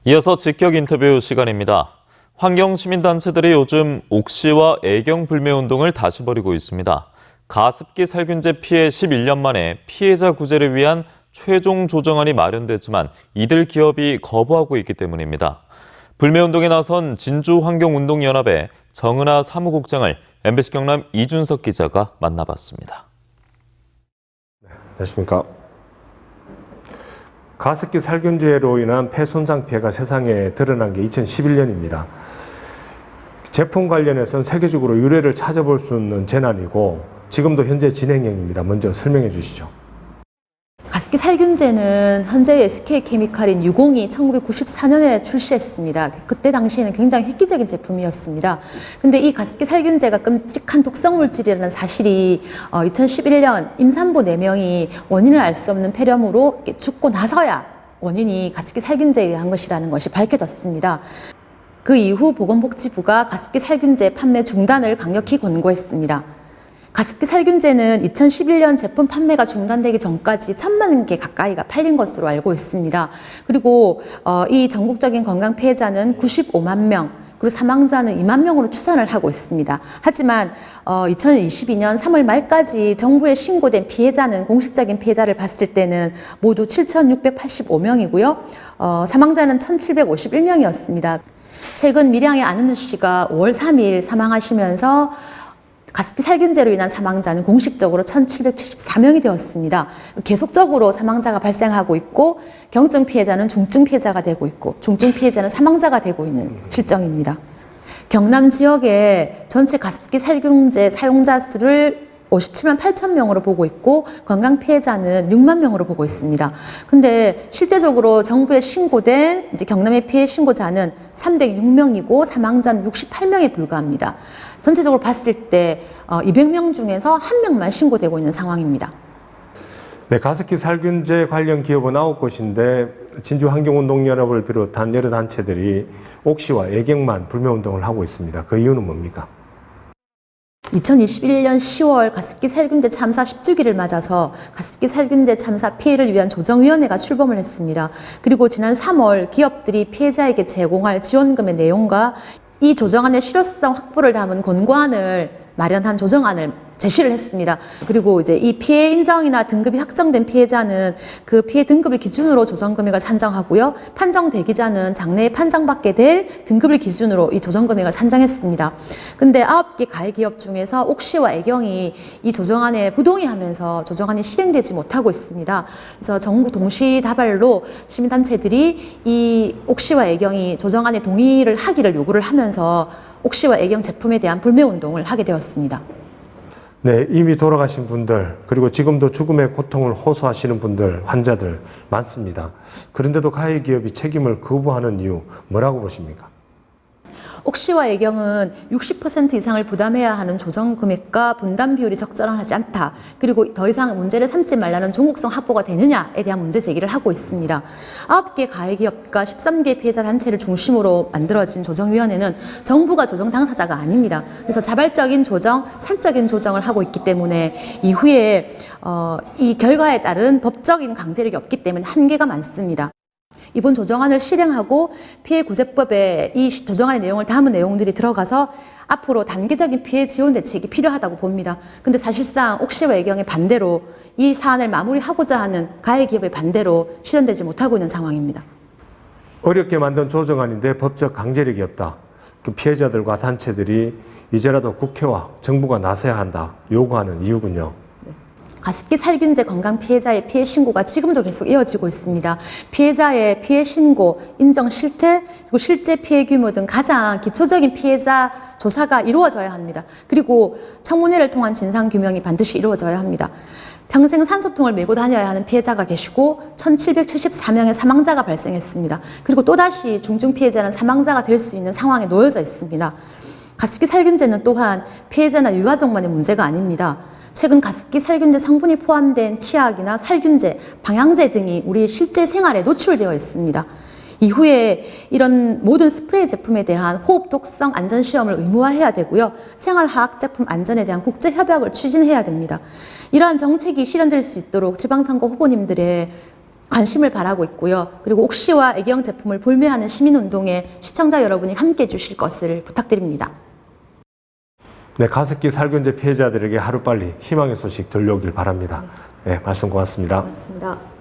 이어서 직격 인터뷰 시간입니다. 환경시민단체들이 요즘 옥시와 애경 불매운동을 다시 벌이고 있습니다. 가습기 살균제 피해 11년 만에 피해자 구제를 위한 최종 조정안이 마련됐지만 이들 기업이 거부하고 있기 때문입니다. 불매운동에 나선 진주환경운동연합의 정은하 사무국장을 MBC 경남 이준석 기자가 만나봤습니다. 안녕하십니까. 가습기 살균제로 인한 폐 손상 피해가 세상에 드러난 게 2011년입니다. 제품 관련해서는 세계적으로 유례를 찾아볼 수 있는 재난이고 지금도 현재 진행형입니다. 먼저 설명해 주시죠. 가습기 살균제는 현재의 SK케미칼인 유공이 1994년에 출시했습니다. 그때 당시에는 굉장히 획기적인 제품이었습니다. 근데 이 가습기 살균제가 끔찍한 독성물질이라는 사실이 2011년 임산부 4명이 원인을 알 수 없는 폐렴으로 죽고 나서야 원인이 가습기 살균제에 의한 것이라는 것이 밝혀졌습니다. 그 이후 보건복지부가 가습기 살균제 판매 중단을 강력히 권고했습니다. 가습기 살균제는 2011년 제품 판매가 중단되기 전까지 1,000만 개 가까이가 팔린 것으로 알고 있습니다. 그리고 이 전국적인 건강 피해자는 95만 명, 그리고 사망자는 2만 명으로 추산을 하고 있습니다. 하지만 2022년 3월 말까지 정부에 신고된 피해자는 공식적인 피해자를 봤을 때는 모두 7,685명이고요. 사망자는 1,751명이었습니다. 최근 밀양의 안은우 씨가 5월 3일 사망하시면서 가습기 살균제로 인한 사망자는 공식적으로 1,774명이 되었습니다. 계속적으로 사망자가 발생하고 있고 경증 피해자는 중증 피해자가 되고 있고 중증 피해자는 사망자가 되고 있는 실정입니다. 경남 지역의 전체 가습기 살균제 사용자 수를 57만 8천 명으로 보고 있고 건강 피해자는 6만 명으로 보고 있습니다. 근데 실제적으로 정부에 신고된 이제 경남의 피해 신고자는 306명이고 사망자는 68명에 불과합니다. 전체적으로 봤을 때 200명 중에서 1명만 신고되고 있는 상황입니다. 네, 가습기 살균제 관련 기업은 9곳인데 진주환경운동연합을 비롯한 여러 단체들이 옥시와 애경만 불매운동을 하고 있습니다. 그 이유는 뭡니까? 2021년 10월 가습기 살균제 참사 10주기를 맞아서 가습기 살균제 참사 피해를 위한 조정위원회가 출범을 했습니다. 그리고 지난 3월 기업들이 피해자에게 제공할 지원금의 내용과 이 조정안의 실효성 확보를 담은 권고안을 마련한 조정안을 제시를 했습니다. 그리고 이제 이 피해 인정이나 등급이 확정된 피해자는 그 피해 등급을 기준으로 조정 금액을 산정하고요. 판정 대기자는 장래에 판정받게 될 등급을 기준으로 이 조정 금액을 산정했습니다. 근데 9개 가해 기업 중에서 옥시와 애경이 이 조정안에 부동의하면서 조정안이 실행되지 못하고 있습니다. 그래서 전국 동시다발로 시민단체들이 이 옥시와 애경이 조정안에 동의를 하기를 요구를 하면서 옥시와 애경 제품에 대한 불매운동을 하게 되었습니다. 네, 이미 돌아가신 분들 그리고 지금도 죽음의 고통을 호소하시는 분들, 환자들 많습니다. 그런데도 가해 기업이 책임을 거부하는 이유 뭐라고 보십니까? 옥시와 애경은 60% 이상을 부담해야 하는 조정 금액과 분담 비율이 적절하지 않다. 그리고 더 이상 문제를 삼지 말라는 종국성 확보가 되느냐에 대한 문제 제기를 하고 있습니다. 9개 가해 기업과 13개 피해자 단체를 중심으로 만들어진 조정위원회는 정부가 조정 당사자가 아닙니다. 그래서 자발적인 조정, 사적인 조정을 하고 있기 때문에 이후에 이 결과에 따른 법적인 강제력이 없기 때문에 한계가 많습니다. 이번 조정안을 실행하고 피해구제법에 이 조정안의 내용을 담은 내용들이 들어가서 앞으로 단계적인 피해 지원 대책이 필요하다고 봅니다. 근데 사실상 옥시와 애경의 반대로 이 사안을 마무리하고자 하는 가해 기업의 반대로 실현되지 못하고 있는 상황입니다. 어렵게 만든 조정안인데 법적 강제력이 없다. 그 피해자들과 단체들이 이제라도 국회와 정부가 나서야 한다 요구하는 이유군요. 가습기 살균제 건강 피해자의 피해 신고가 지금도 계속 이어지고 있습니다. 피해자의 피해 신고, 인정 실태, 그리고 실제 피해 규모 등 가장 기초적인 피해자 조사가 이루어져야 합니다. 그리고 청문회를 통한 진상 규명이 반드시 이루어져야 합니다. 평생 산소통을 메고 다녀야 하는 피해자가 계시고 1,774명의 사망자가 발생했습니다. 그리고 또다시 중증 피해자는 사망자가 될 수 있는 상황에 놓여져 있습니다. 가습기 살균제는 또한 피해자나 유가족만의 문제가 아닙니다. 최근 가습기 살균제 성분이 포함된 치약이나 살균제, 방향제 등이 우리 실제 생활에 노출되어 있습니다. 이후에 이런 모든 스프레이 제품에 대한 호흡 독성 안전 시험을 의무화해야 되고요. 생활화학 제품 안전에 대한 국제 협약을 추진해야 됩니다. 이러한 정책이 실현될 수 있도록 지방선거 후보님들의 관심을 바라고 있고요. 그리고 옥시와 애경 제품을 불매하는 시민운동에 시청자 여러분이 함께 해주실 것을 부탁드립니다. 네, 가습기 살균제 피해자들에게 하루빨리 희망의 소식 들려오길 바랍니다. 네, 말씀 고맙습니다. 고맙습니다.